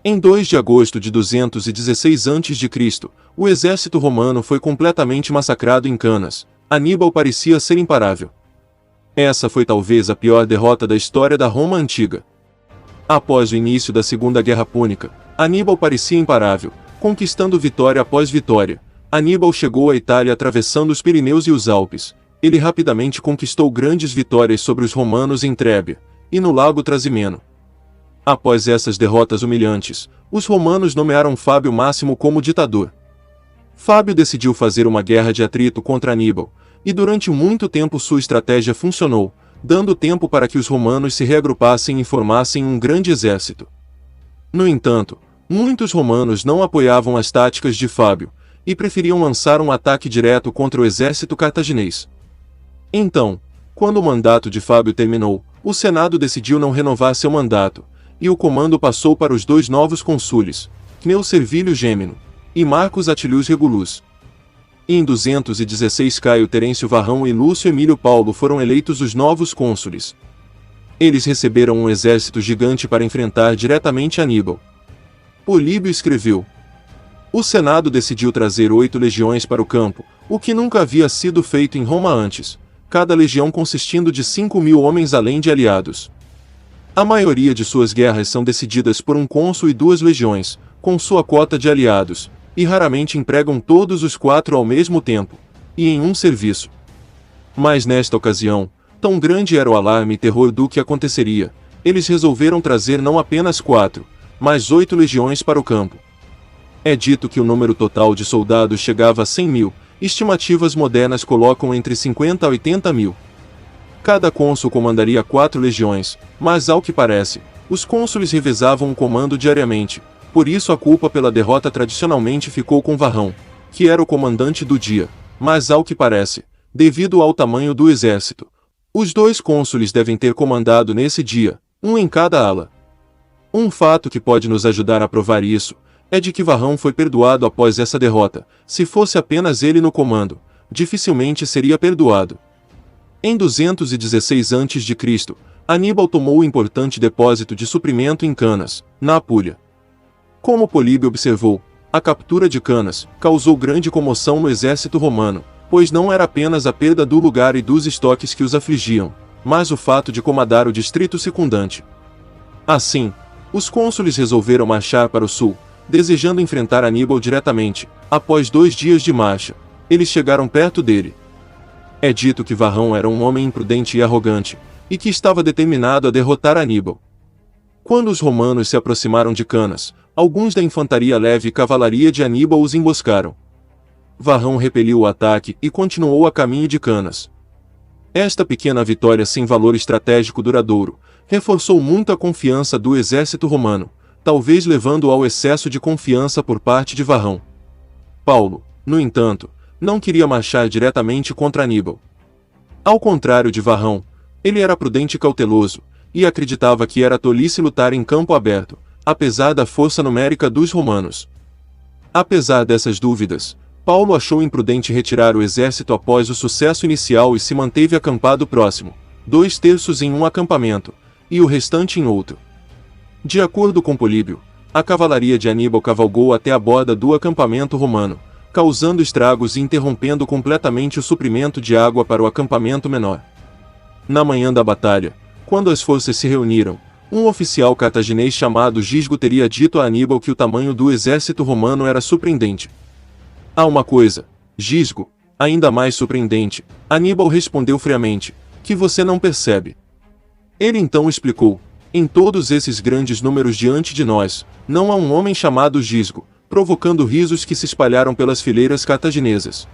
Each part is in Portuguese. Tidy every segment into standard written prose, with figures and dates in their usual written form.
Em 2 de agosto de 216 a.C., o exército romano foi completamente massacrado em Canas. Aníbal parecia ser imparável. Essa foi talvez a pior derrota da história da Roma antiga. Após o início da Segunda Guerra Púnica, Aníbal parecia imparável, conquistando vitória após vitória. Aníbal chegou à Itália atravessando os Pirineus e os Alpes. Ele rapidamente conquistou grandes vitórias sobre os romanos em Trébia e no Lago Trasimeno. Após essas derrotas humilhantes, os romanos nomearam Fábio Máximo como ditador. Fábio decidiu fazer uma guerra de atrito contra Aníbal, e durante muito tempo sua estratégia funcionou, dando tempo para que os romanos se reagrupassem e formassem um grande exército. No entanto, muitos romanos não apoiavam as táticas de Fábio, e preferiam lançar um ataque direto contra o exército cartaginês. Então, quando o mandato de Fábio terminou, o Senado decidiu não renovar seu mandato, e o comando passou para os 2 novos cônsules, Cneo Servilio Gêmino e Marcus Atilius Regulus. E em 216 Caio Terêncio Varrão e Lúcio Emílio Paulo foram eleitos os novos cônsules. Eles receberam um exército gigante para enfrentar diretamente Aníbal. Políbio escreveu: o Senado decidiu trazer 8 legiões para o campo, o que nunca havia sido feito em Roma antes, cada legião consistindo de 5.000 homens além de aliados. A maioria de suas guerras são decididas por um cônsul e 2 legiões, com sua cota de aliados, e raramente empregam todos os 4 ao mesmo tempo, e em um serviço. Mas nesta ocasião, tão grande era o alarme e terror do que aconteceria, eles resolveram trazer não apenas 4, mas 8 legiões para o campo. É dito que o número total de soldados chegava a 100.000, estimativas modernas colocam entre 50 a 80.000. Cada cônsul comandaria 4 legiões, mas ao que parece, os cônsules revezavam o comando diariamente, por isso a culpa pela derrota tradicionalmente ficou com Varrão, que era o comandante do dia, mas ao que parece, devido ao tamanho do exército, os 2 cônsules devem ter comandado nesse dia, um em cada ala. Um fato que pode nos ajudar a provar isso, é de que Varrão foi perdoado após essa derrota. Se fosse apenas ele no comando, dificilmente seria perdoado. Em 216 a.C., Aníbal tomou o importante depósito de suprimento em Canas, na Apulia. Como Políbio observou, a captura de Canas causou grande comoção no exército romano, pois não era apenas a perda do lugar e dos estoques que os afligiam, mas o fato de comandar o distrito circundante. Assim, os cônsules resolveram marchar para o sul, desejando enfrentar Aníbal diretamente. Após 2 dias de marcha, eles chegaram perto dele. É dito que Varrão era um homem imprudente e arrogante, e que estava determinado a derrotar Aníbal. Quando os romanos se aproximaram de Canas, alguns da infantaria leve e cavalaria de Aníbal os emboscaram. Varrão repeliu o ataque e continuou a caminho de Canas. Esta pequena vitória sem valor estratégico duradouro, reforçou muito a confiança do exército romano, talvez levando ao excesso de confiança por parte de Varrão. Paulo, no entanto, não queria marchar diretamente contra Aníbal. Ao contrário de Varrão, ele era prudente e cauteloso, e acreditava que era tolice lutar em campo aberto, apesar da força numérica dos romanos. Apesar dessas dúvidas, Paulo achou imprudente retirar o exército após o sucesso inicial e se manteve acampado próximo, 2/3 em um acampamento, e o restante em outro. De acordo com Políbio, a cavalaria de Aníbal cavalgou até a borda do acampamento romano, causando estragos e interrompendo completamente o suprimento de água para o acampamento menor. Na manhã da batalha, quando as forças se reuniram, um oficial cartaginês chamado Gisgo teria dito a Aníbal que o tamanho do exército romano era surpreendente. Há uma coisa, Gisgo, ainda mais surpreendente, Aníbal respondeu friamente, que você não percebe. Ele então explicou: em todos esses grandes números diante de nós, não há um homem chamado Gisgo, provocando risos que se espalharam pelas fileiras cartaginesas.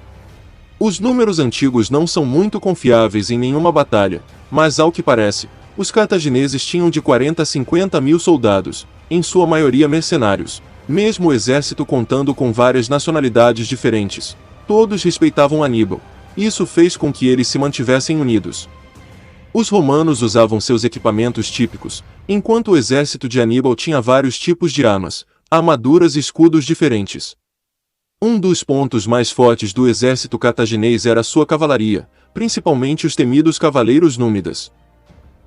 Os números antigos não são muito confiáveis em nenhuma batalha, mas ao que parece, os cartagineses tinham de 40 a 50.000 soldados, em sua maioria mercenários, mesmo o exército contando com várias nacionalidades diferentes. Todos respeitavam Aníbal. Isso fez com que eles se mantivessem unidos. Os romanos usavam seus equipamentos típicos, enquanto o exército de Aníbal tinha vários tipos de armas, armaduras e escudos diferentes. Um dos pontos mais fortes do exército cartaginês era sua cavalaria, principalmente os temidos cavaleiros númidas.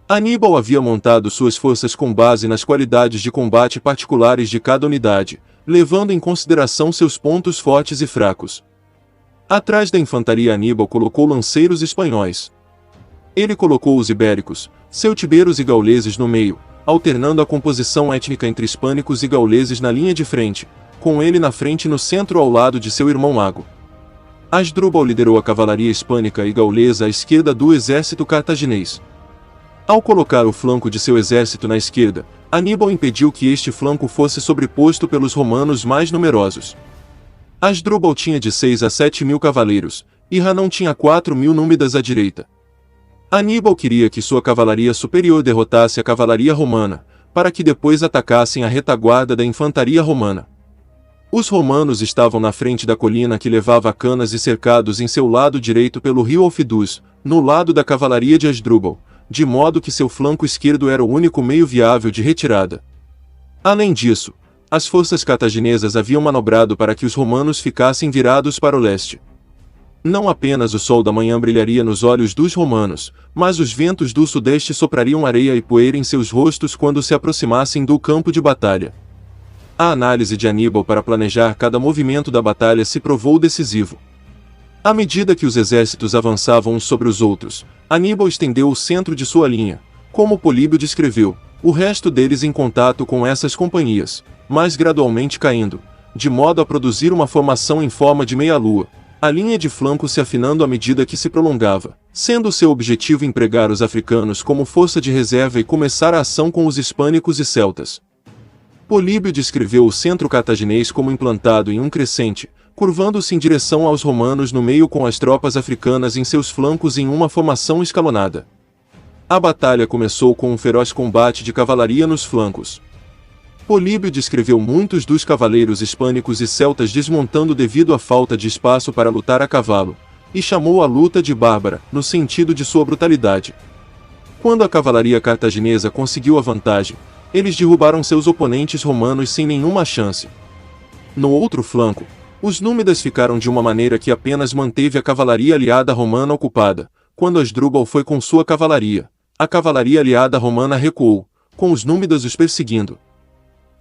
Aníbal havia montado suas forças com base nas qualidades de combate particulares de cada unidade, levando em consideração seus pontos fortes e fracos. Atrás da infantaria Aníbal colocou lanceiros espanhóis. Ele colocou os ibéricos, celtiberos e gauleses no meio, alternando a composição étnica entre hispânicos e gauleses na linha de frente, com ele na frente e no centro ao lado de seu irmão Mago. Asdrúbal liderou a cavalaria hispânica e gaulesa à esquerda do exército cartaginês. Ao colocar o flanco de seu exército na esquerda, Aníbal impediu que este flanco fosse sobreposto pelos romanos mais numerosos. Asdrúbal tinha de 6 a 7 mil cavaleiros, e Hanão tinha 4 mil númidas à direita. Aníbal queria que sua cavalaria superior derrotasse a cavalaria romana, para que depois atacassem a retaguarda da infantaria romana. Os romanos estavam na frente da colina que levava a Canas e cercados em seu lado direito pelo rio Alfidus, no lado da cavalaria de Asdrúbal, de modo que seu flanco esquerdo era o único meio viável de retirada. Além disso, as forças cartaginesas haviam manobrado para que os romanos ficassem virados para o leste. Não apenas o sol da manhã brilharia nos olhos dos romanos, mas os ventos do sudeste soprariam areia e poeira em seus rostos quando se aproximassem do campo de batalha. A análise de Aníbal para planejar cada movimento da batalha se provou decisivo. À medida que os exércitos avançavam uns sobre os outros, Aníbal estendeu o centro de sua linha, como Políbio descreveu, o resto deles em contato com essas companhias, mas gradualmente caindo, de modo a produzir uma formação em forma de meia-lua, a linha de flanco se afinando à medida que se prolongava, sendo seu objetivo empregar os africanos como força de reserva e começar a ação com os hispânicos e celtas. Políbio descreveu o centro cartaginês como implantado em um crescente, curvando-se em direção aos romanos no meio com as tropas africanas em seus flancos em uma formação escalonada. A batalha começou com um feroz combate de cavalaria nos flancos. Políbio descreveu muitos dos cavaleiros hispânicos e celtas desmontando devido à falta de espaço para lutar a cavalo, e chamou a luta de bárbara, no sentido de sua brutalidade. Quando a cavalaria cartaginesa conseguiu a vantagem, eles derrubaram seus oponentes romanos sem nenhuma chance. No outro flanco, os númidas ficaram de uma maneira que apenas manteve a cavalaria aliada romana ocupada. Quando Asdrúbal foi com sua cavalaria, a cavalaria aliada romana recuou, com os númidas os perseguindo.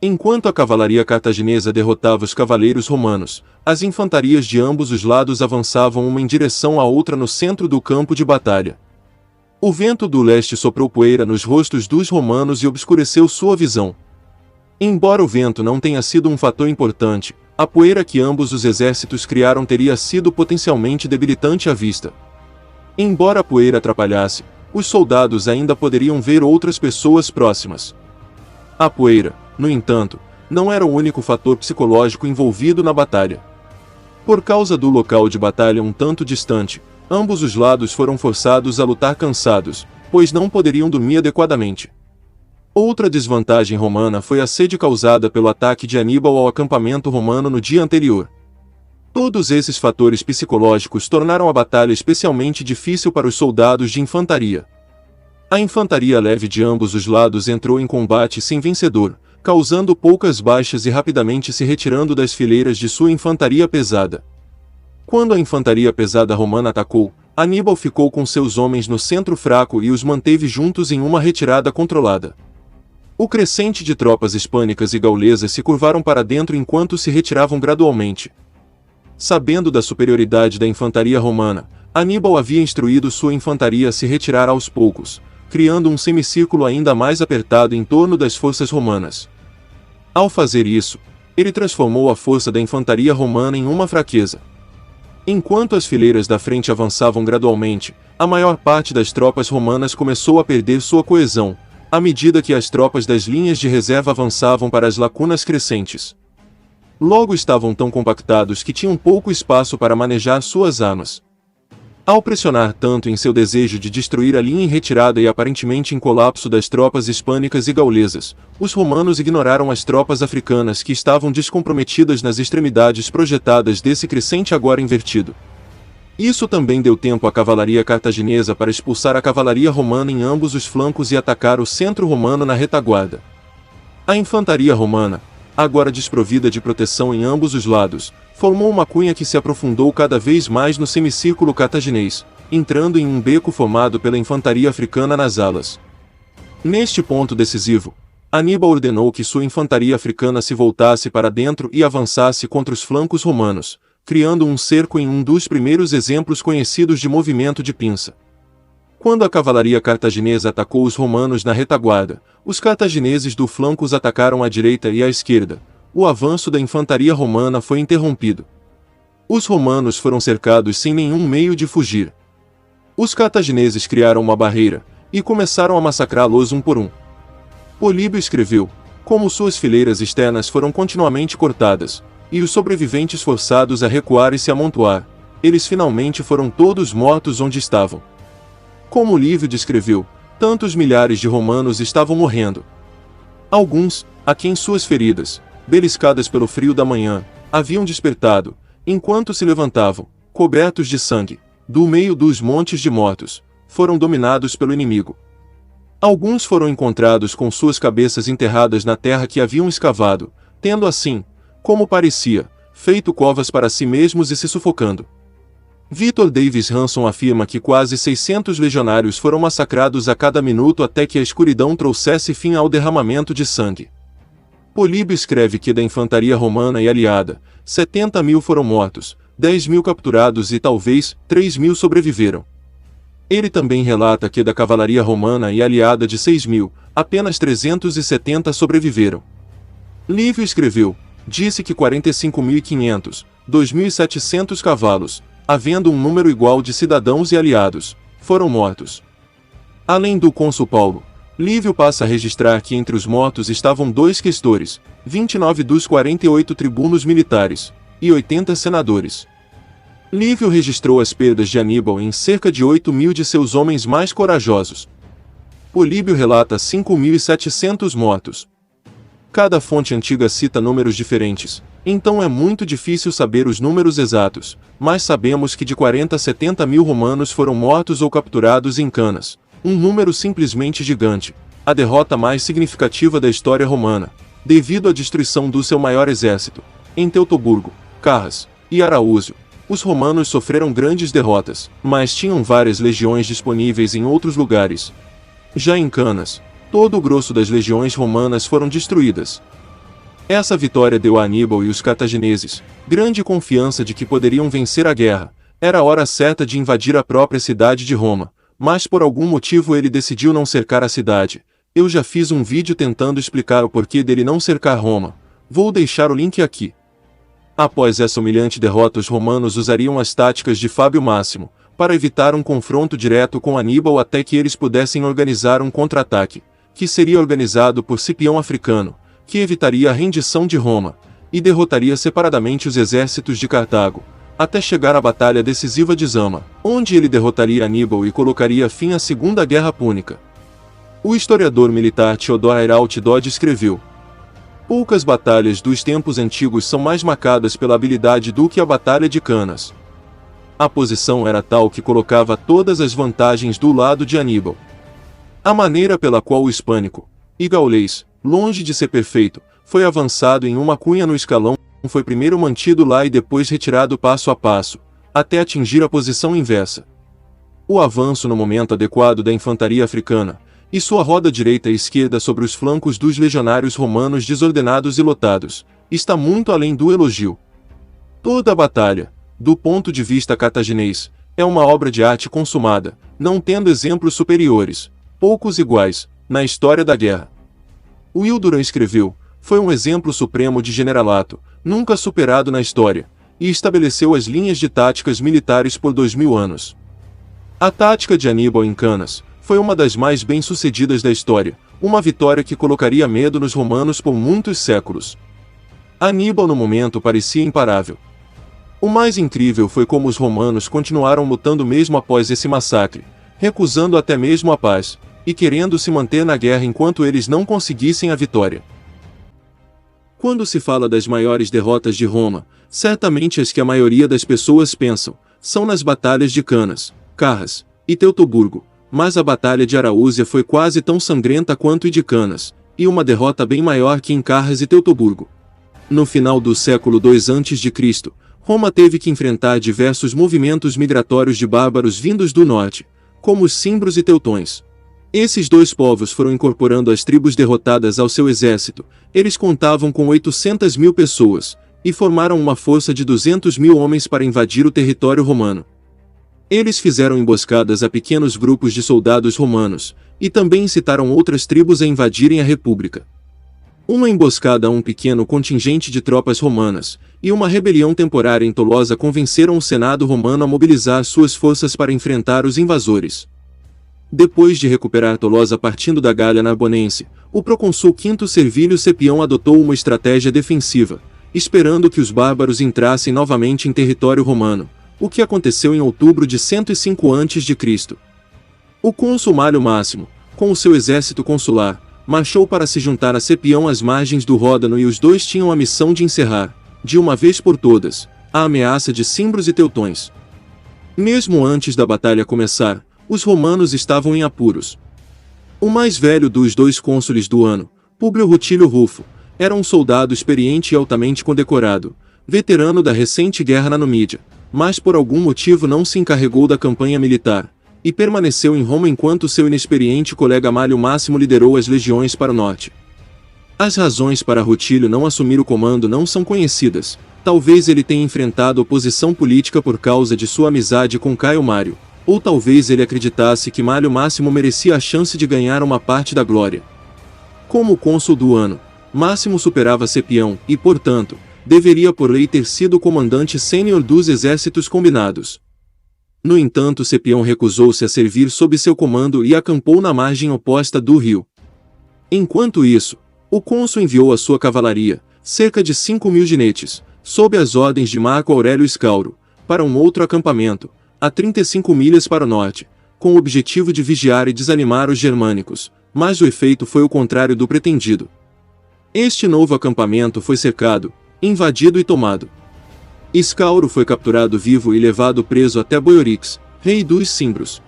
Enquanto a cavalaria cartaginesa derrotava os cavaleiros romanos, as infantarias de ambos os lados avançavam uma em direção à outra no centro do campo de batalha. O vento do leste soprou poeira nos rostos dos romanos e obscureceu sua visão. Embora o vento não tenha sido um fator importante, a poeira que ambos os exércitos criaram teria sido potencialmente debilitante à vista. Embora a poeira atrapalhasse, os soldados ainda poderiam ver outras pessoas próximas. A poeira, no entanto, não era o único fator psicológico envolvido na batalha. Por causa do local de batalha um tanto distante, ambos os lados foram forçados a lutar cansados, pois não poderiam dormir adequadamente. Outra desvantagem romana foi a sede causada pelo ataque de Aníbal ao acampamento romano no dia anterior. Todos esses fatores psicológicos tornaram a batalha especialmente difícil para os soldados de infantaria. A infantaria leve de ambos os lados entrou em combate sem vencedor, causando poucas baixas e rapidamente se retirando das fileiras de sua infantaria pesada. Quando a infantaria pesada romana atacou, Aníbal ficou com seus homens no centro fraco e os manteve juntos em uma retirada controlada. O crescente de tropas hispânicas e gaulesas se curvaram para dentro enquanto se retiravam gradualmente. Sabendo da superioridade da infantaria romana, Aníbal havia instruído sua infantaria a se retirar aos poucos, criando um semicírculo ainda mais apertado em torno das forças romanas. Ao fazer isso, ele transformou a força da infantaria romana em uma fraqueza. Enquanto as fileiras da frente avançavam gradualmente, a maior parte das tropas romanas começou a perder sua coesão, à medida que as tropas das linhas de reserva avançavam para as lacunas crescentes. Logo estavam tão compactados que tinham pouco espaço para manejar suas armas. Ao pressionar tanto em seu desejo de destruir a linha em retirada e aparentemente em colapso das tropas hispânicas e gaulesas, os romanos ignoraram as tropas africanas que estavam descomprometidas nas extremidades projetadas desse crescente agora invertido. Isso também deu tempo à cavalaria cartaginesa para expulsar a cavalaria romana em ambos os flancos e atacar o centro romano na retaguarda. A infantaria romana, agora desprovida de proteção em ambos os lados, formou uma cunha que se aprofundou cada vez mais no semicírculo cartaginês, entrando em um beco formado pela infantaria africana nas alas. Neste ponto decisivo, Aníbal ordenou que sua infantaria africana se voltasse para dentro e avançasse contra os flancos romanos, criando um cerco em um dos primeiros exemplos conhecidos de movimento de pinça. Quando a cavalaria cartaginesa atacou os romanos na retaguarda, os cartagineses do flanco os atacaram à direita e à esquerda. O avanço da infantaria romana foi interrompido. Os romanos foram cercados sem nenhum meio de fugir. Os cartagineses criaram uma barreira e começaram a massacrá-los um por um. Políbio escreveu: como suas fileiras externas foram continuamente cortadas, e os sobreviventes forçados a recuar e se amontoar, eles finalmente foram todos mortos onde estavam. Como Lívio descreveu, tantos milhares de romanos estavam morrendo. Alguns, a quem suas feridas, beliscadas pelo frio da manhã, haviam despertado, enquanto se levantavam, cobertos de sangue, do meio dos montes de mortos, foram dominados pelo inimigo. Alguns foram encontrados com suas cabeças enterradas na terra que haviam escavado, tendo assim, como parecia, feito covas para si mesmos e se sufocando. Victor Davis Hanson afirma que quase 600 legionários foram massacrados a cada minuto até que a escuridão trouxesse fim ao derramamento de sangue. Políbio escreve que da infantaria romana e aliada, 70.000 foram mortos, 10.000 capturados e talvez 3.000 sobreviveram. Ele também relata que da cavalaria romana e aliada de 6.000, apenas 370 sobreviveram. Lívio escreveu: disse que 45.500, 2.700 cavalos, havendo um número igual de cidadãos e aliados, foram mortos. Além do cônsul Paulo, Lívio passa a registrar que entre os mortos estavam 2 questores, 29 dos 48 tribunos militares, e 80 senadores. Lívio registrou as perdas de Aníbal em cerca de 8.000 de seus homens mais corajosos. Políbio relata 5.700 mortos. Cada fonte antiga cita números diferentes, então é muito difícil saber os números exatos, mas sabemos que de 40 a 70.000 romanos foram mortos ou capturados em Canas, um número simplesmente gigante, a derrota mais significativa da história romana, devido à destruição do seu maior exército. Em Teutoburgo, Carras e Araúzio, os romanos sofreram grandes derrotas, mas tinham várias legiões disponíveis em outros lugares. Já em Canas, todo o grosso das legiões romanas foram destruídas. Essa vitória deu a Aníbal e os cartagineses grande confiança de que poderiam vencer a guerra. Era a hora certa de invadir a própria cidade de Roma, mas por algum motivo ele decidiu não cercar a cidade. Eu já fiz um vídeo tentando explicar o porquê dele não cercar Roma. Vou deixar o link aqui. Após essa humilhante derrota, os romanos usariam as táticas de Fábio Máximo, para evitar um confronto direto com Aníbal até que eles pudessem organizar um contra-ataque, que seria organizado por Cipião Africano, que evitaria a rendição de Roma, e derrotaria separadamente os exércitos de Cartago, até chegar à batalha decisiva de Zama, onde ele derrotaria Aníbal e colocaria fim à Segunda Guerra Púnica. O historiador militar Theodor Heirault Dodd escreveu: poucas batalhas dos tempos antigos são mais marcadas pela habilidade do que a Batalha de Canas. A posição era tal que colocava todas as vantagens do lado de Aníbal. A maneira pela qual o hispânico e gaulês, longe de ser perfeito, foi avançado em uma cunha no escalão, foi primeiro mantido lá e depois retirado passo a passo, até atingir a posição inversa. O avanço no momento adequado da infantaria africana, e sua roda direita e esquerda sobre os flancos dos legionários romanos desordenados e lotados, está muito além do elogio. Toda a batalha, do ponto de vista cartaginês, é uma obra de arte consumada, não tendo exemplos superiores, poucos iguais, na história da guerra. Will Durant escreveu: foi um exemplo supremo de generalato, nunca superado na história, e estabeleceu as linhas de táticas militares por 2000 anos. A tática de Aníbal em Canas foi uma das mais bem-sucedidas da história, uma vitória que colocaria medo nos romanos por muitos séculos. Aníbal no momento parecia imparável. O mais incrível foi como os romanos continuaram lutando mesmo após esse massacre, recusando até mesmo a paz, e querendo se manter na guerra enquanto eles não conseguissem a vitória. Quando se fala das maiores derrotas de Roma, certamente as que a maioria das pessoas pensam, são nas batalhas de Canas, Carras e Teutoburgo, mas a batalha de Araúzia foi quase tão sangrenta quanto a de Canas, e uma derrota bem maior que em Carras e Teutoburgo. No final do século II a.C., Roma teve que enfrentar diversos movimentos migratórios de bárbaros vindos do norte, como os cimbros e teutões. Esses dois povos foram incorporando as tribos derrotadas ao seu exército. Eles contavam com 800.000 pessoas, e formaram uma força de 200.000 homens para invadir o território romano. Eles fizeram emboscadas a pequenos grupos de soldados romanos, e também incitaram outras tribos a invadirem a república. Uma emboscada a um pequeno contingente de tropas romanas, e uma rebelião temporária em Tolosa convenceram o Senado romano a mobilizar suas forças para enfrentar os invasores. Depois de recuperar Tolosa partindo da Gália Narbonense, o procônsul Quinto Servilio Cepião adotou uma estratégia defensiva, esperando que os bárbaros entrassem novamente em território romano, o que aconteceu em outubro de 105 a.C. O cônsul Mário Máximo, com o seu exército consular, marchou para se juntar a Cepião às margens do Ródano e os dois tinham a missão de encerrar, de uma vez por todas, a ameaça de Cimbros e Teutões. Mesmo antes da batalha começar, os romanos estavam em apuros. O mais velho dos dois cônsules do ano, Públio Rutílio Rufo, era um soldado experiente e altamente condecorado, veterano da recente guerra na Numídia, mas por algum motivo não se encarregou da campanha militar, e permaneceu em Roma enquanto seu inexperiente colega Mário Máximo liderou as legiões para o norte. As razões para Rutílio não assumir o comando não são conhecidas. Talvez ele tenha enfrentado oposição política por causa de sua amizade com Caio Mário, ou talvez ele acreditasse que Mário Máximo merecia a chance de ganhar uma parte da glória. Como cônsul do ano, Máximo superava Cepião e, portanto, deveria por lei ter sido o comandante sênior dos exércitos combinados. No entanto, Cepião recusou-se a servir sob seu comando e acampou na margem oposta do rio. Enquanto isso, o cônsul enviou a sua cavalaria, cerca de 5.000 ginetes, sob as ordens de Marco Aurélio Escauro, para um outro acampamento, a 35 milhas para o norte, com o objetivo de vigiar e desanimar os germânicos, mas o efeito foi o contrário do pretendido. Este novo acampamento foi cercado, invadido e tomado. Escauro foi capturado vivo e levado preso até Boiorix, rei dos Cimbros.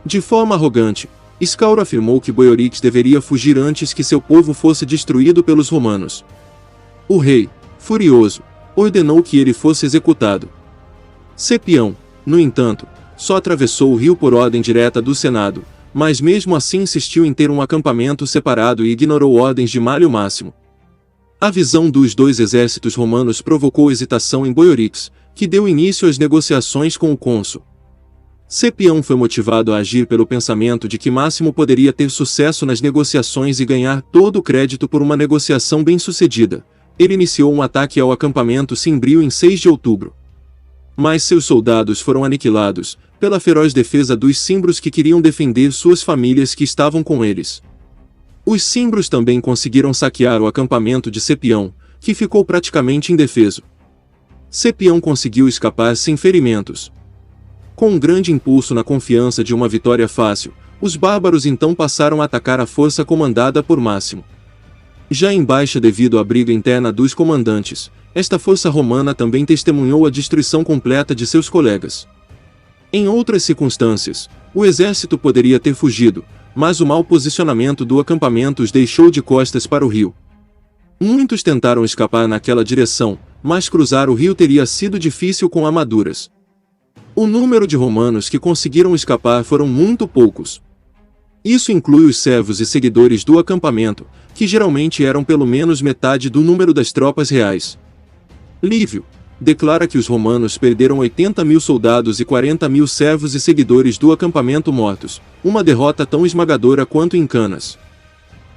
De forma arrogante, Escauro afirmou que Boiorix deveria fugir antes que seu povo fosse destruído pelos romanos. O rei, furioso, ordenou que ele fosse executado. Cepião, no entanto, só atravessou o rio por ordem direta do Senado, mas mesmo assim insistiu em ter um acampamento separado e ignorou ordens de Mário Máximo. A visão dos dois exércitos romanos provocou hesitação em Boiorix, que deu início às negociações com o cônsul. Cepião foi motivado a agir pelo pensamento de que Máximo poderia ter sucesso nas negociações e ganhar todo o crédito por uma negociação bem-sucedida. Ele iniciou um ataque ao acampamento cimbrio em 6 de outubro. Mas seus soldados foram aniquilados, pela feroz defesa dos cimbros que queriam defender suas famílias que estavam com eles. Os cimbros também conseguiram saquear o acampamento de Cepião, que ficou praticamente indefeso. Cepião conseguiu escapar sem ferimentos. Com um grande impulso na confiança de uma vitória fácil, os bárbaros então passaram a atacar a força comandada por Máximo. Já em baixa devido à briga interna dos comandantes, esta força romana também testemunhou a destruição completa de seus colegas. Em outras circunstâncias, o exército poderia ter fugido, mas o mau posicionamento do acampamento os deixou de costas para o rio. Muitos tentaram escapar naquela direção, mas cruzar o rio teria sido difícil com armaduras. O número de romanos que conseguiram escapar foram muito poucos. Isso inclui os servos e seguidores do acampamento, que geralmente eram pelo menos metade do número das tropas reais. Lívio declara que os romanos perderam 80.000 soldados e 40.000 servos e seguidores do acampamento mortos, uma derrota tão esmagadora quanto em Canas.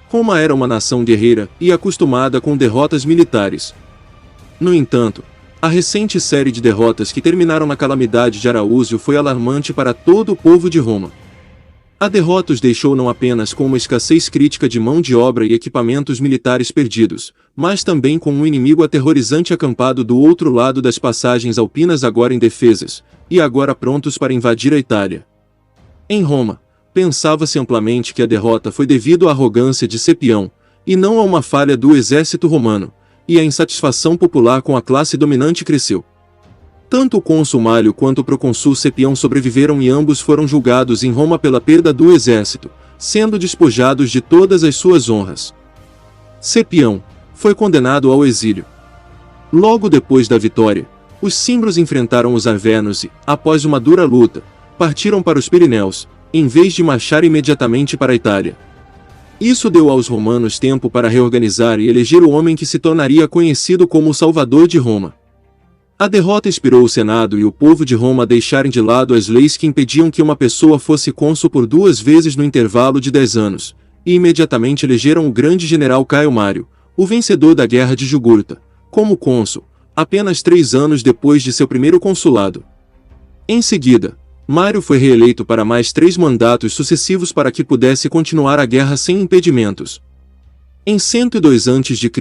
Roma era uma nação guerreira e acostumada com derrotas militares. No entanto, a recente série de derrotas que terminaram na calamidade de Araúzio foi alarmante para todo o povo de Roma. A derrota os deixou não apenas com uma escassez crítica de mão de obra e equipamentos militares perdidos, mas também com um inimigo aterrorizante acampado do outro lado das passagens alpinas agora indefesas, e agora prontos para invadir a Itália. Em Roma, pensava-se amplamente que a derrota foi devido à arrogância de Cepião, e não a uma falha do exército romano, e a insatisfação popular com a classe dominante cresceu. Tanto o cônsul Mário quanto o procônsul Cepião sobreviveram e ambos foram julgados em Roma pela perda do exército, sendo despojados de todas as suas honras. Cepião foi condenado ao exílio. Logo depois da vitória, os cimbros enfrentaram os arvernos e, após uma dura luta, partiram para os Pirineus, em vez de marchar imediatamente para a Itália. Isso deu aos romanos tempo para reorganizar e eleger o homem que se tornaria conhecido como o Salvador de Roma. A derrota inspirou o Senado e o povo de Roma a deixarem de lado as leis que impediam que uma pessoa fosse cônsul por 2 vezes no intervalo de 10 anos, e imediatamente elegeram o grande general Caio Mário, o vencedor da Guerra de Jugurta, como cônsul, apenas 3 anos depois de seu primeiro consulado. Em seguida, Mário foi reeleito para mais 3 mandatos sucessivos para que pudesse continuar a guerra sem impedimentos. Em 102 a.C.,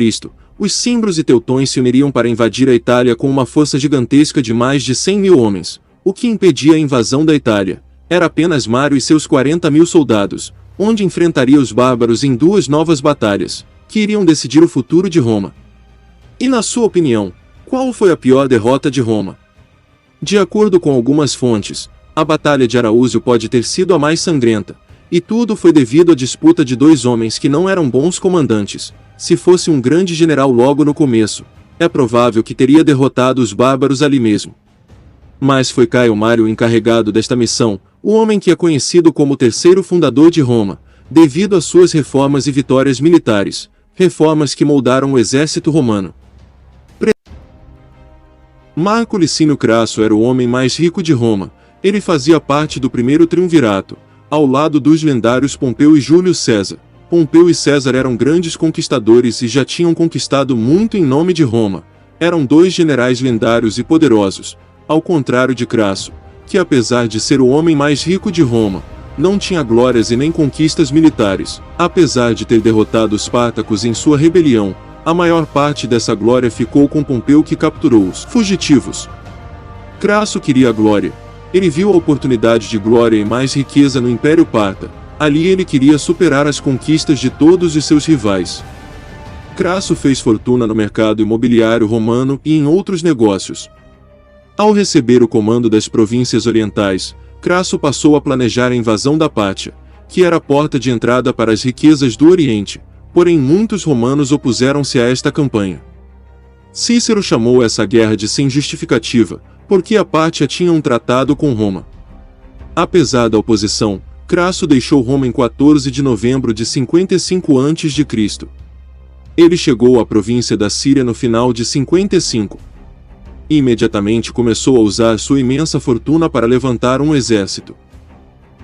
os Cimbros e Teutões se uniriam para invadir a Itália com uma força gigantesca de mais de 100.000 homens. O que impedia a invasão da Itália era apenas Mário e seus 40.000 soldados, onde enfrentaria os bárbaros em 2 novas batalhas, que iriam decidir o futuro de Roma. E na sua opinião, qual foi a pior derrota de Roma? De acordo com algumas fontes, a Batalha de Araújo pode ter sido a mais sangrenta, e tudo foi devido à disputa de 2 homens que não eram bons comandantes. Se fosse um grande general logo no começo, é provável que teria derrotado os bárbaros ali mesmo. Mas foi Caio Mário o encarregado desta missão, o homem que é conhecido como o terceiro fundador de Roma, devido às suas reformas e vitórias militares, reformas que moldaram o exército romano. Marco Licínio Crasso era o homem mais rico de Roma. Ele fazia parte do primeiro triunvirato, ao lado dos lendários Pompeu e Júlio César. Pompeu e César eram grandes conquistadores e já tinham conquistado muito em nome de Roma. Eram 2 generais lendários e poderosos, ao contrário de Crasso, que apesar de ser o homem mais rico de Roma, não tinha glórias e nem conquistas militares. Apesar de ter derrotado os Spartacos em sua rebelião, a maior parte dessa glória ficou com Pompeu, que capturou os fugitivos. Crasso queria a glória. Ele viu a oportunidade de glória e mais riqueza no Império Parta. Ali ele queria superar as conquistas de todos os seus rivais. Crasso fez fortuna no mercado imobiliário romano e em outros negócios. Ao receber o comando das províncias orientais, Crasso passou a planejar a invasão da Pátia, que era a porta de entrada para as riquezas do Oriente, porém muitos romanos opuseram-se a esta campanha. Cícero chamou essa guerra de sem justificativa, porque a Pátia tinha um tratado com Roma. Apesar da oposição, Crasso deixou Roma em 14 de novembro de 55 a.C. Ele chegou à província da Síria no final de 55. E imediatamente começou a usar sua imensa fortuna para levantar um exército.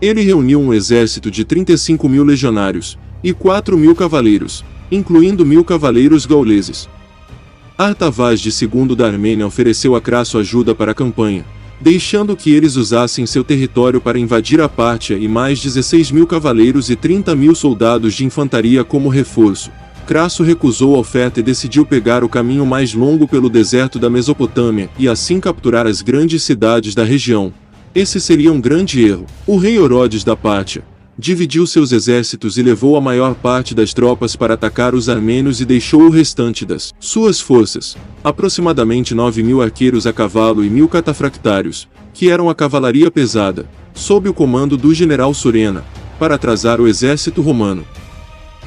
Ele reuniu um exército de 35.000 legionários e 4.000 cavaleiros, incluindo 1.000 cavaleiros gauleses. Artavaz II da Armênia ofereceu a Crasso ajuda para a campanha, deixando que eles usassem seu território para invadir a Pártia e mais 16.000 cavaleiros e 30.000 soldados de infantaria como reforço. Crasso recusou a oferta e decidiu pegar o caminho mais longo pelo deserto da Mesopotâmia e assim capturar as grandes cidades da região. Esse seria um grande erro. O rei Orodes da Pártia dividiu seus exércitos e levou a maior parte das tropas para atacar os armênios e deixou o restante das suas forças, aproximadamente 9.000 arqueiros a cavalo e 1.000 catafractários, que eram a cavalaria pesada, sob o comando do general Surena, para atrasar o exército romano.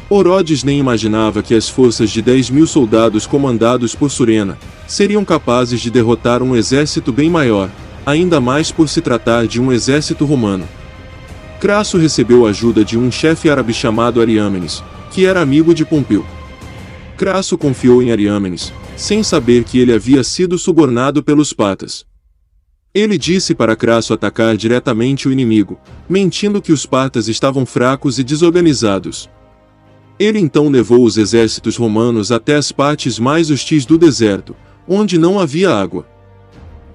Orodes nem imaginava que as forças de 10.000 soldados comandados por Surena seriam capazes de derrotar um exército bem maior, ainda mais por se tratar de um exército romano. Crasso recebeu a ajuda de um chefe árabe chamado Ariâmenes, que era amigo de Pompeu. Crasso confiou em Ariâmenes, sem saber que ele havia sido subornado pelos partas. Ele disse para Crasso atacar diretamente o inimigo, mentindo que os partas estavam fracos e desorganizados. Ele então levou os exércitos romanos até as partes mais hostis do deserto, onde não havia água.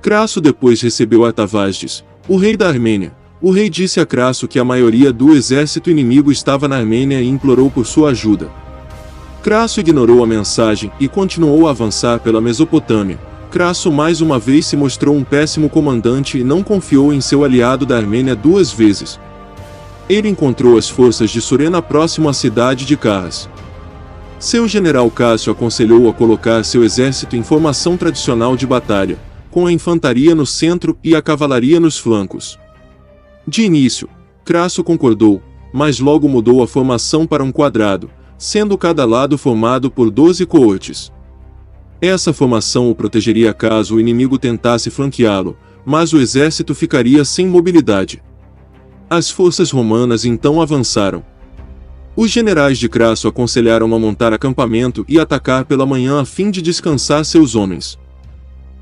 Crasso depois recebeu Artavazdes, o rei da Armênia. O rei disse a Crasso que a maioria do exército inimigo estava na Armênia e implorou por sua ajuda. Crasso ignorou a mensagem e continuou a avançar pela Mesopotâmia. Crasso mais uma vez se mostrou um péssimo comandante e não confiou em seu aliado da Armênia 2 vezes. Ele encontrou as forças de Surena próximo à cidade de Carras. Seu general Cássio aconselhou a colocar seu exército em formação tradicional de batalha, com a infantaria no centro e a cavalaria nos flancos. De início, Crasso concordou, mas logo mudou a formação para um quadrado, sendo cada lado formado por 12 coortes. Essa formação o protegeria caso o inimigo tentasse flanqueá-lo, mas o exército ficaria sem mobilidade. As forças romanas então avançaram. Os generais de Crasso aconselharam a montar acampamento e atacar pela manhã a fim de descansar seus homens.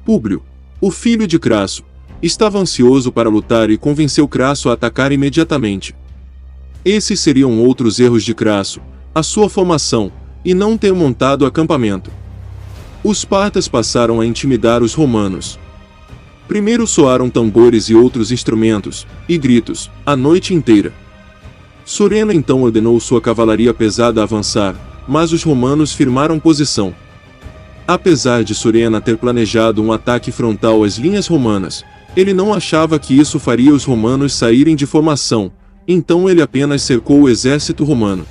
Públio, o filho de Crasso, estava ansioso para lutar e convenceu Crasso a atacar imediatamente. Esses seriam outros erros de Crasso, a sua formação, e não ter montado acampamento. Os partas passaram a intimidar os romanos. Primeiro soaram tambores e outros instrumentos, e gritos, a noite inteira. Surena então ordenou sua cavalaria pesada a avançar, mas os romanos firmaram posição. Apesar de Surena ter planejado um ataque frontal às linhas romanas, ele não achava que isso faria os romanos saírem de formação, então ele apenas cercou o exército romano.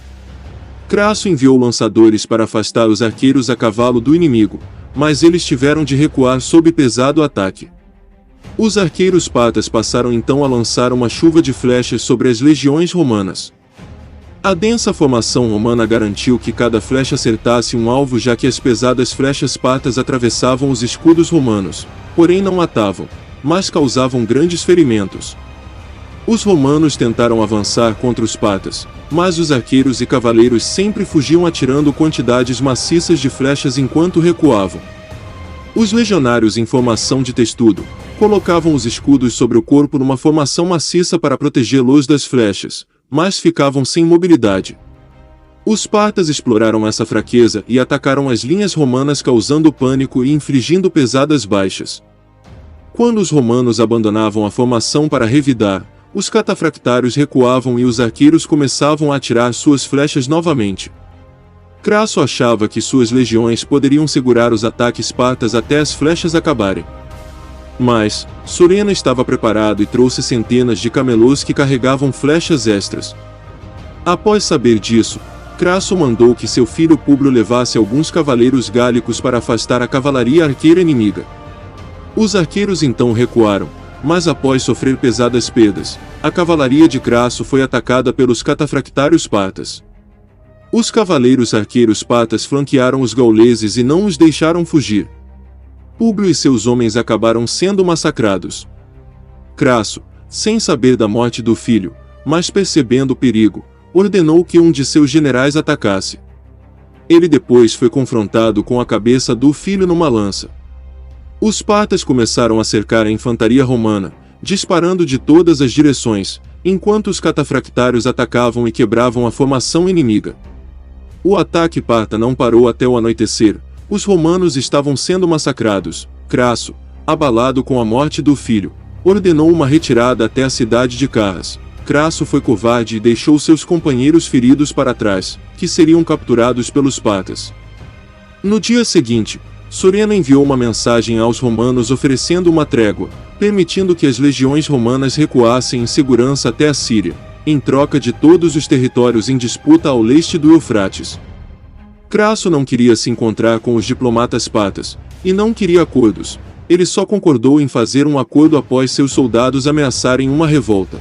Crasso enviou lançadores para afastar os arqueiros a cavalo do inimigo, mas eles tiveram de recuar sob pesado ataque. Os arqueiros partas passaram então a lançar uma chuva de flechas sobre as legiões romanas. A densa formação romana garantiu que cada flecha acertasse um alvo, já que as pesadas flechas partas atravessavam os escudos romanos, porém não matavam, mas causavam grandes ferimentos. Os romanos tentaram avançar contra os partas, mas os arqueiros e cavaleiros sempre fugiam atirando quantidades maciças de flechas enquanto recuavam. Os legionários em formação de testudo colocavam os escudos sobre o corpo numa formação maciça para protegê-los das flechas, mas ficavam sem mobilidade. Os partas exploraram essa fraqueza e atacaram as linhas romanas, causando pânico e infligindo pesadas baixas. Quando os romanos abandonavam a formação para revidar, os catafractários recuavam e os arqueiros começavam a atirar suas flechas novamente. Crasso achava que suas legiões poderiam segurar os ataques partas até as flechas acabarem. Mas, Surena estava preparado e trouxe centenas de camelos que carregavam flechas extras. Após saber disso, Crasso mandou que seu filho Públio levasse alguns cavaleiros gálicos para afastar a cavalaria arqueira inimiga. Os arqueiros então recuaram, mas após sofrer pesadas perdas, a cavalaria de Crasso foi atacada pelos catafractários partas. Os cavaleiros arqueiros partas flanquearam os gauleses e não os deixaram fugir. Públio e seus homens acabaram sendo massacrados. Crasso, sem saber da morte do filho, mas percebendo o perigo, ordenou que um de seus generais atacasse. Ele depois foi confrontado com a cabeça do filho numa lança. Os partas começaram a cercar a infantaria romana, disparando de todas as direções, enquanto os catafractários atacavam e quebravam a formação inimiga. O ataque parta não parou até o anoitecer. Os romanos estavam sendo massacrados. Crasso, abalado com a morte do filho, ordenou uma retirada até a cidade de Carras. Crasso foi covarde e deixou seus companheiros feridos para trás, que seriam capturados pelos partas. No dia seguinte, Surena enviou uma mensagem aos romanos oferecendo uma trégua, permitindo que as legiões romanas recuassem em segurança até a Síria, em troca de todos os territórios em disputa ao leste do Eufrates. Crasso não queria se encontrar com os diplomatas partas, e não queria acordos. Ele só concordou em fazer um acordo após seus soldados ameaçarem uma revolta.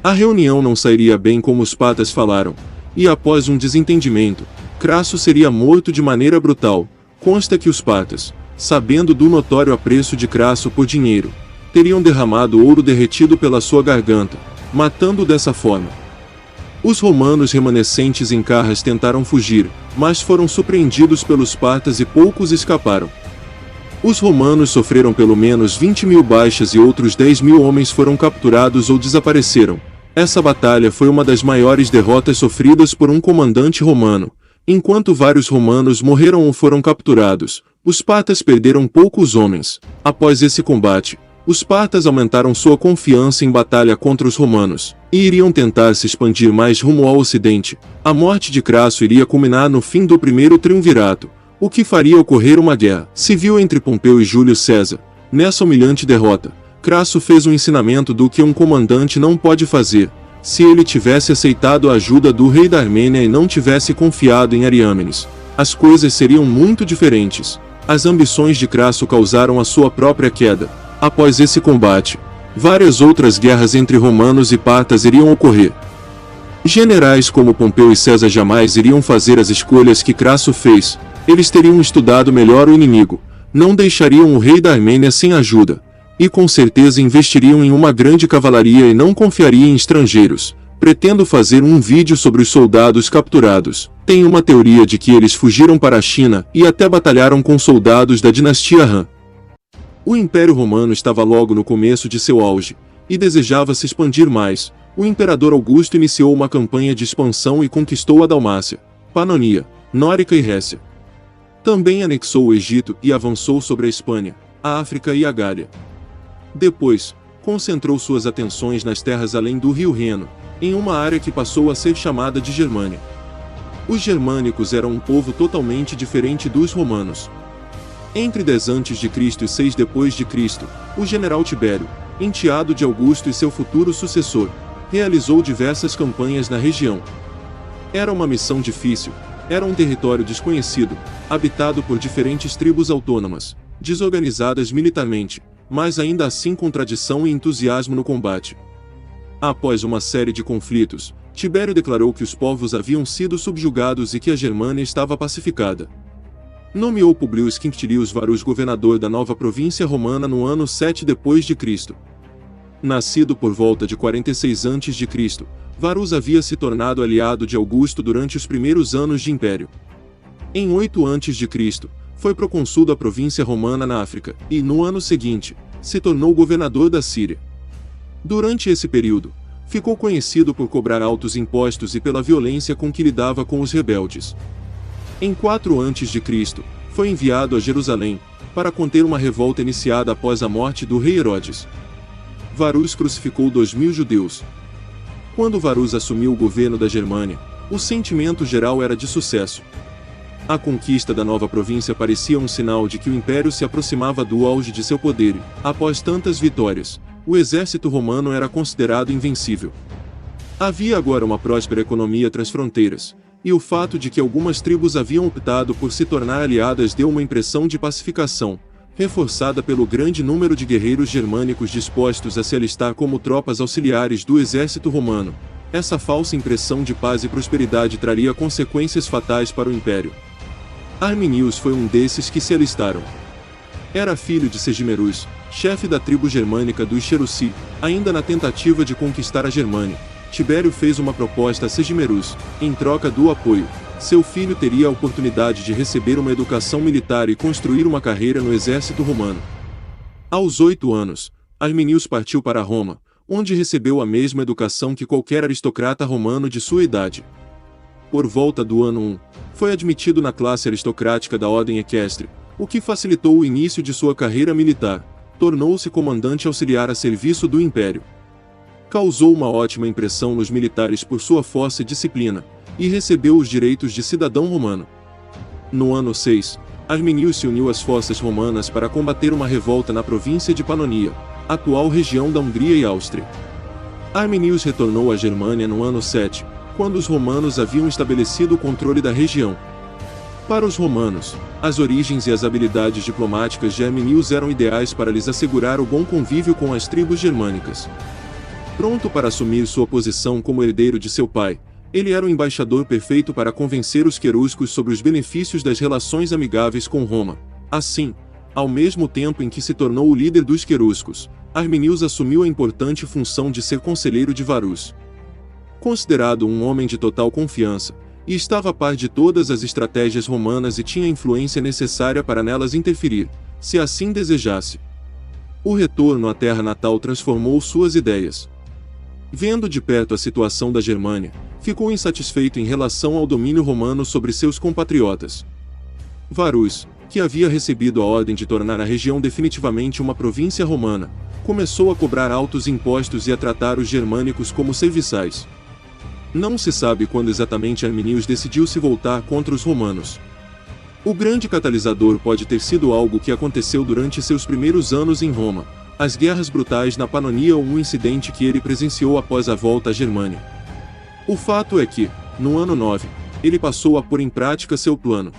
A reunião não sairia bem como os partas falaram, e após um desentendimento, Crasso seria morto de maneira brutal. Consta que os partas, sabendo do notório apreço de Crasso por dinheiro, teriam derramado ouro derretido pela sua garganta, matando-o dessa forma. Os romanos remanescentes em Carras tentaram fugir, mas foram surpreendidos pelos partas e poucos escaparam. Os romanos sofreram pelo menos 20.000 baixas e outros 10.000 homens foram capturados ou desapareceram. Essa batalha foi uma das maiores derrotas sofridas por um comandante romano. Enquanto vários romanos morreram ou foram capturados, os partas perderam poucos homens. Após esse combate, os partas aumentaram sua confiança em batalha contra os romanos, e iriam tentar se expandir mais rumo ao ocidente. A morte de Crasso iria culminar no fim do primeiro triunvirato, o que faria ocorrer uma guerra civil entre Pompeu e Júlio César. Nessa humilhante derrota, Crasso fez um ensinamento do que um comandante não pode fazer. Se ele tivesse aceitado a ajuda do rei da Armênia e não tivesse confiado em Ariâmenes, as coisas seriam muito diferentes. As ambições de Crasso causaram a sua própria queda. Após esse combate, várias outras guerras entre romanos e partas iriam ocorrer. Generais como Pompeu e César jamais iriam fazer as escolhas que Crasso fez. Eles teriam estudado melhor o inimigo, não deixariam o rei da Armênia sem ajuda. e com certeza investiriam em uma grande cavalaria e não confiaria em estrangeiros. Pretendo fazer um vídeo sobre os soldados capturados. Tenho uma teoria de que eles fugiram para a China e até batalharam com soldados da dinastia Han. O Império Romano estava logo no começo de seu auge, e desejava se expandir mais. O imperador Augusto iniciou uma campanha de expansão e conquistou a Dalmácia, Pannonia, Nórica e Récia. Também anexou o Egito e avançou sobre a Espanha, a África e a Gália. Depois, concentrou suas atenções nas terras além do rio Reno, em uma área que passou a ser chamada de Germânia. Os germânicos eram um povo totalmente diferente dos romanos. Entre 10 a.C. e 6 d.C., o general Tibério, enteado de Augusto e seu futuro sucessor, realizou diversas campanhas na região. Era uma missão difícil, era um território desconhecido, habitado por diferentes tribos autônomas, desorganizadas militarmente, mas ainda assim com tradição e entusiasmo no combate. Após uma série de conflitos, Tibério declarou que os povos haviam sido subjugados e que a Germânia estava pacificada. Nomeou Publius Quinctilius Varus governador da nova província romana no ano 7 d.C. Nascido por volta de 46 a.C., Varus havia se tornado aliado de Augusto durante os primeiros anos de império. Em 8 a.C., foi procônsul da província romana na África, e, no ano seguinte, se tornou governador da Síria. Durante esse período, ficou conhecido por cobrar altos impostos e pela violência com que lidava com os rebeldes. Em 4 a.C., foi enviado a Jerusalém, para conter uma revolta iniciada após a morte do rei Herodes. Varus crucificou 2.000 judeus. Quando Varus assumiu o governo da Germânia, o sentimento geral era de sucesso. A conquista da nova província parecia um sinal de que o império se aproximava do auge de seu poder e, após tantas vitórias, o exército romano era considerado invencível. Havia agora uma próspera economia transfronteiras, e o fato de que algumas tribos haviam optado por se tornar aliadas deu uma impressão de pacificação, reforçada pelo grande número de guerreiros germânicos dispostos a se alistar como tropas auxiliares do exército romano. Essa falsa impressão de paz e prosperidade traria consequências fatais para o império. Arminius foi um desses que se alistaram. Era filho de Segimerus, chefe da tribo germânica dos Cherusi. Ainda na tentativa de conquistar a Germânia, Tibério fez uma proposta a Segimerus. Em troca do apoio, seu filho teria a oportunidade de receber uma educação militar e construir uma carreira no exército romano. Aos 8 anos, Arminius partiu para Roma, onde recebeu a mesma educação que qualquer aristocrata romano de sua idade. Por volta do ano 1, foi admitido na classe aristocrática da ordem equestre, o que facilitou o início de sua carreira militar. Tornou-se comandante auxiliar a serviço do império. Causou uma ótima impressão nos militares por sua força e disciplina, e recebeu os direitos de cidadão romano. No ano 6, Arminius se uniu às forças romanas para combater uma revolta na província de Pannonia, atual região da Hungria e Áustria. Arminius retornou à Germânia no ano 7, quando os romanos haviam estabelecido o controle da região. Para os romanos, as origens e as habilidades diplomáticas de Arminius eram ideais para lhes assegurar o bom convívio com as tribos germânicas. Pronto para assumir sua posição como herdeiro de seu pai, ele era o embaixador perfeito para convencer os queruscos sobre os benefícios das relações amigáveis com Roma. Assim, ao mesmo tempo em que se tornou o líder dos queruscos, Arminius assumiu a importante função de ser conselheiro de Varus. Considerado um homem de total confiança, e estava a par de todas as estratégias romanas e tinha a influência necessária para nelas interferir, se assim desejasse. O retorno à terra natal transformou suas ideias. Vendo de perto a situação da Germânia, ficou insatisfeito em relação ao domínio romano sobre seus compatriotas. Varus, que havia recebido a ordem de tornar a região definitivamente uma província romana, começou a cobrar altos impostos e a tratar os germânicos como serviçais. Não se sabe quando exatamente Arminius decidiu se voltar contra os romanos. O grande catalisador pode ter sido algo que aconteceu durante seus primeiros anos em Roma, as guerras brutais na Pannonia ou um incidente que ele presenciou após a volta à Germânia. O fato é que, no ano 9, ele passou a pôr em prática seu plano.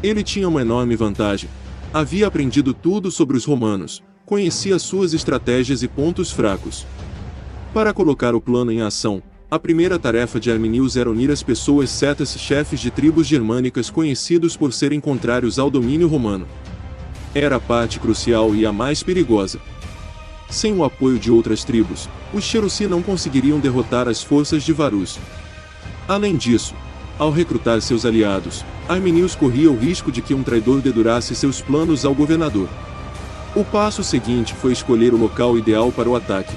Ele tinha uma enorme vantagem. Havia aprendido tudo sobre os romanos, conhecia suas estratégias e pontos fracos. Para colocar o plano em ação, a primeira tarefa de Arminius era unir as pessoas cetas chefes de tribos germânicas conhecidos por serem contrários ao domínio romano. Era a parte crucial e a mais perigosa. Sem o apoio de outras tribos, os Cherusci não conseguiriam derrotar as forças de Varus. Além disso, ao recrutar seus aliados, Arminius corria o risco de que um traidor dedurasse seus planos ao governador. O passo seguinte foi escolher o local ideal para o ataque.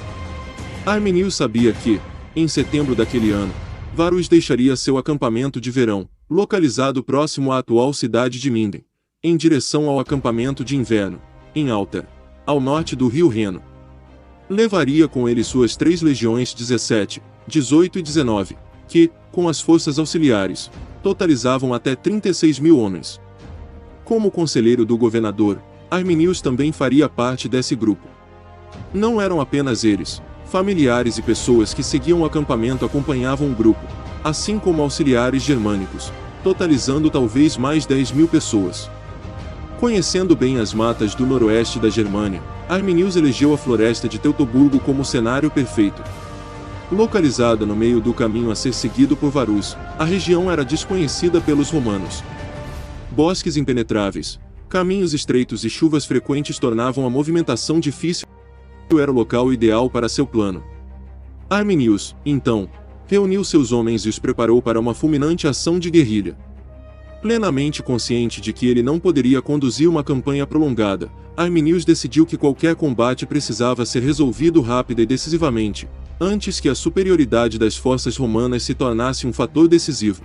Arminius sabia que, em setembro daquele ano, Varus deixaria seu acampamento de verão, localizado próximo à atual cidade de Minden, em direção ao acampamento de inverno, em Alter, ao norte do rio Reno. Levaria com ele suas 3 legiões 17, 18 e 19, que, com as forças auxiliares, totalizavam até 36.000 homens. Como conselheiro do governador, Arminius também faria parte desse grupo. Não eram apenas eles, familiares e pessoas que seguiam o acampamento acompanhavam o grupo, assim como auxiliares germânicos, totalizando talvez mais 10.000 pessoas. Conhecendo bem as matas do noroeste da Germânia, Arminius elegeu a floresta de Teutoburgo como o cenário perfeito. Localizada no meio do caminho a ser seguido por Varus, a região era desconhecida pelos romanos. Bosques impenetráveis, caminhos estreitos e chuvas frequentes tornavam a movimentação difícil e era o local ideal para seu plano. Arminius, então, reuniu seus homens e os preparou para uma fulminante ação de guerrilha. Plenamente consciente de que ele não poderia conduzir uma campanha prolongada, Arminius decidiu que qualquer combate precisava ser resolvido rápida e decisivamente, antes que a superioridade das forças romanas se tornasse um fator decisivo.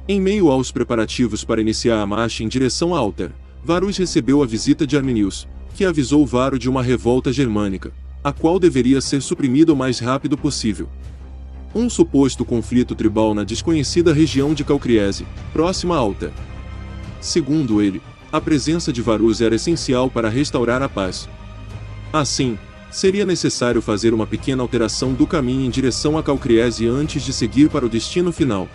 Em meio aos preparativos para iniciar a marcha em direção a Alter, Varus recebeu a visita de Arminius, que avisou Varo de uma revolta germânica, a qual deveria ser suprimida o mais rápido possível. Um suposto conflito tribal na desconhecida região de Calcriese, próxima a Alter. Segundo ele, a presença de Varus era essencial para restaurar a paz. Assim, seria necessário fazer uma pequena alteração do caminho em direção a Calcriese antes de seguir para o destino final.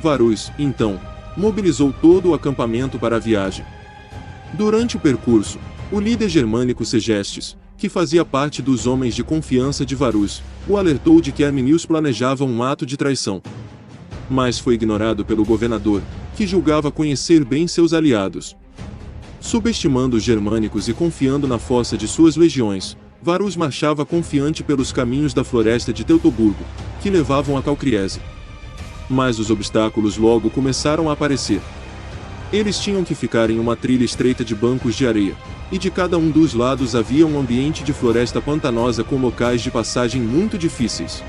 Varus, então, mobilizou todo o acampamento para a viagem. Durante o percurso, o líder germânico Segestes, que fazia parte dos homens de confiança de Varus, o alertou de que Arminius planejava um ato de traição. Mas foi ignorado pelo governador, que julgava conhecer bem seus aliados. Subestimando os germânicos e confiando na força de suas legiões, Varus marchava confiante pelos caminhos da floresta de Teutoburgo, que levavam a Calcriese. Mas os obstáculos logo começaram a aparecer. Eles tinham que ficar em uma trilha estreita de bancos de areia, e de cada um dos lados havia um ambiente de floresta pantanosa com locais de passagem muito difíceis.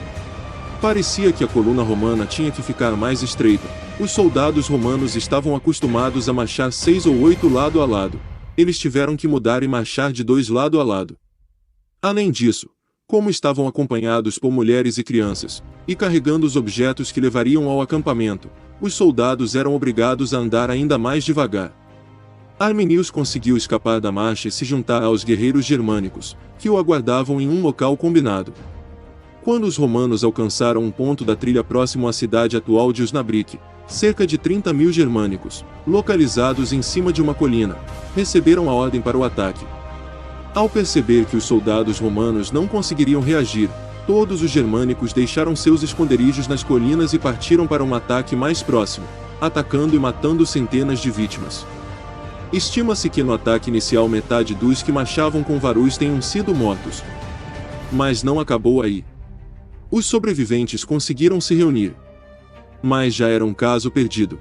Parecia que a coluna romana tinha que ficar mais estreita. Os soldados romanos estavam acostumados a marchar 6 ou 8 lado a lado. Eles tiveram que mudar e marchar de 2 lado a lado. Além disso, como estavam acompanhados por mulheres e crianças, e carregando os objetos que levariam ao acampamento, os soldados eram obrigados a andar ainda mais devagar. Arminius conseguiu escapar da marcha e se juntar aos guerreiros germânicos, que o aguardavam em um local combinado. Quando os romanos alcançaram um ponto da trilha próximo à cidade atual de Osnabrück, cerca de 30.000 germânicos, localizados em cima de uma colina, receberam a ordem para o ataque. Ao perceber que os soldados romanos não conseguiriam reagir, todos os germânicos deixaram seus esconderijos nas colinas e partiram para um ataque mais próximo, atacando e matando centenas de vítimas. Estima-se que no ataque inicial metade dos que marchavam com Varus tenham sido mortos. Mas não acabou aí. Os sobreviventes conseguiram se reunir. Mas já era um caso perdido.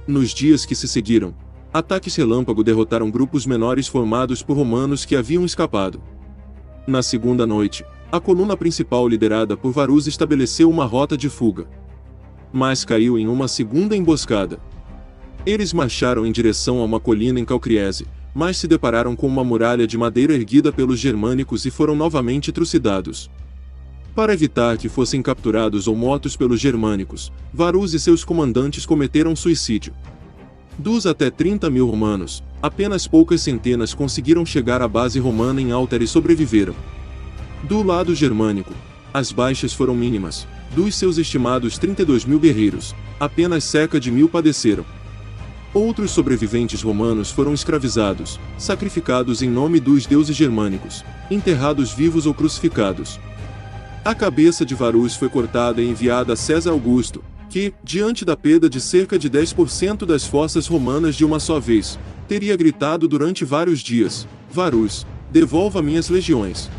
Nos dias que se seguiram, ataques relâmpago derrotaram grupos menores formados por romanos que haviam escapado. Na segunda noite, a coluna principal liderada por Varus estabeleceu uma rota de fuga. Mas caiu em uma segunda emboscada. Eles marcharam em direção a uma colina em Calcriese, mas se depararam com uma muralha de madeira erguida pelos germânicos e foram novamente trucidados. Para evitar que fossem capturados ou mortos pelos germânicos, Varus e seus comandantes cometeram suicídio. Dos até 30.000 romanos, apenas poucas centenas conseguiram chegar à base romana em Alter e sobreviveram. Do lado germânico, as baixas foram mínimas. Dos seus estimados 32.000 guerreiros, apenas cerca de 1.000 padeceram. Outros sobreviventes romanos foram escravizados, sacrificados em nome dos deuses germânicos, enterrados vivos ou crucificados. A cabeça de Varus foi cortada e enviada a César Augusto, que, diante da perda de cerca de 10% das forças romanas de uma só vez, teria gritado durante vários dias: Varus, devolva minhas legiões.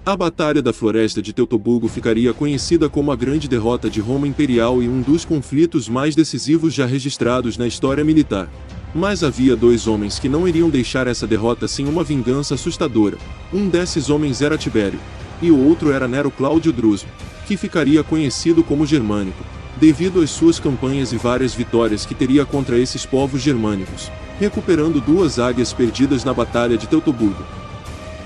A Batalha da Floresta de Teutoburgo ficaria conhecida como a grande derrota de Roma Imperial e um dos conflitos mais decisivos já registrados na história militar. Mas havia dois homens que não iriam deixar essa derrota sem uma vingança assustadora. Um desses homens era Tibério, e o outro era Nero Cláudio Druso, que ficaria conhecido como Germânico, devido às suas campanhas e várias vitórias que teria contra esses povos germânicos, recuperando duas águias perdidas na Batalha de Teutoburgo.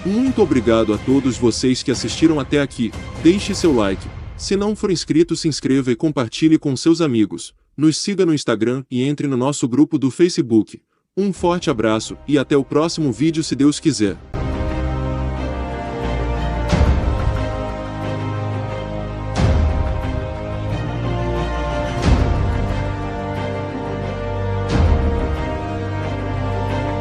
Muito obrigado a todos vocês que assistiram até aqui. Deixe seu like. Se não for inscrito, se inscreva e compartilhe com seus amigos. Nos siga no Instagram e entre no nosso grupo do Facebook. Um forte abraço e até o próximo vídeo se Deus quiser.